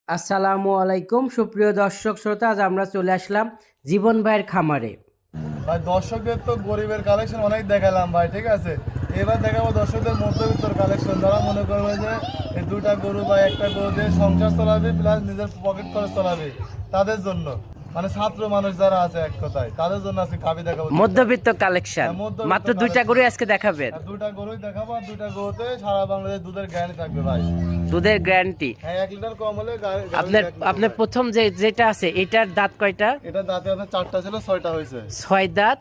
আসসালামু আলাইকুম সুপ্রিয় দর্শক শ্রোতা, আজ আমরা চলে আসলাম জীবন ভাইয়ের খামারে। ভাই দর্শকদের তো গরিবের কালেকশন অনেক দেখালাম ভাই, ঠিক আছে। এবার দেখাবো দর্শকদের মধ্যবিত্তর কালেকশন, যারা মনে করবে যে এই দুটা গরু বা একটা গরু দিয়ে সংসার চালাবে প্লাস নিজের পকেট খরচ চালাবে, তাদের জন্য মানে ছাত্র মানুষ যারা আছে এক কথায়, তাদের জন্য আজকে গাভী দেখাবো। মধ্যবিত্ত কালেকশন, মাত্র দুইটা গরু আজকে দেখাবেন। দুটা গরুই দেখাবো, আর দুটা গরুতে সারা বাংলাদেশ দুধের গ্যারান্টি থাকবে ভাই। দুধের গ্যারান্টি। হ্যাঁ, 1 লিটার কম হলে আপনার প্রথম যেটা আছে এটার দাঁত কয়টা? এটা দাঁতে আপনার 4টা ছিল, 6টা হয়েছে। 6 দাঁত।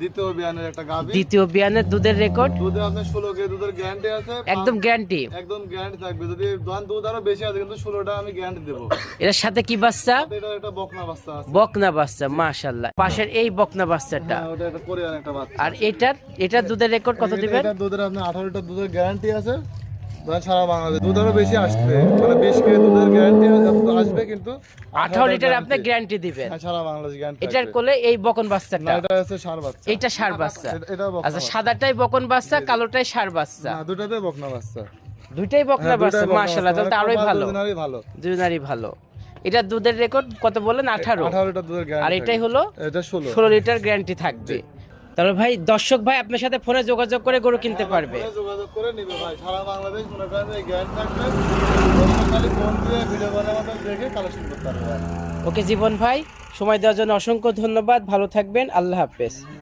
দ্বিতীয় বিয়ানের একটা গাভী, দ্বিতীয় বিয়ানের দুধের রেকর্ড দুধে আপনার 16 কেজি দুধের গ্যারান্টি আছে। একদম গ্যারান্টি। একদম গ্যারান্টি থাকবে, যদি দুধ আরো বেশি আছে কিন্তু 16টা আমি গ্যারান্টি দেবো। এর সাথে কি বাচ্চা? এটা একটা বকনা বাচ্চা আছে। বকনা বাচ্চা, মাশাআল্লাহ। পাশের এই বকনা বাচ্চাটা, হ্যাঁ, ওটা একটা কোরিয়ান একটা বাচ্চা। আর এটার দুধের রেকর্ড কত দিবেন? এটা দুধের আপনার 18 লিটার দুধের গ্যারান্টি আছে। সারা বাংলাদেশ দুধ আরো বেশি আসবে, মানে 20 কেজি দুধের গ্যারান্টি আসবে, কিন্তু 18 লিটার আপনি গ্যারান্টি দিবেন। হ্যাঁ, সারা বাংলাদেশ গ্যারান্টি। এটার কোলে এই বকন বাচ্চাটা, এটা হচ্ছে ষাঁড় বাচ্চা। এইটা ষাঁড় বাচ্চা। এটা বকনা আচ্ছা, বাচ্চা। সাদাটাই বকন বাচ্চা, কালোটাই ষাঁড় বাচ্চা। না, দুটাতে বকনা বাচ্চা। দুইটাই বকনা হ্যাঁ, বাচ্চা, দুটাই বকনা মাশাআল্লাহ, বাচ্চা, তাহলে তো আরোই মানে ভালো। দুজনেরই ভালো। দুজনেরই ভালো। এটা দুধের রেকর্ড কত বলেন? 18। 18 লিটার দুধের গ্যারান্টি। আর এটাই হলো এটা 16 লিটার গ্যারান্টি থাকবে। তাহলে ভাই, দর্শক ভাই আপনার সাথে ফোনে যোগাযোগ করে গরু কিনতে পারবে। ফোনে যোগাযোগ করে নিবে ভাই, সারা বাংলাদেশ মনে করেন এই গ্যারান্টি থাকবে। খালি ফোন দিয়ে ভিডিও বানানো দেখে কালেকশন করতে পারবে। ওকে জীবন ভাই, সময় দেওয়ার জন্য অসংখ্য ধন্যবাদ। ভালো থাকবেন, আল্লাহ হাফেজ।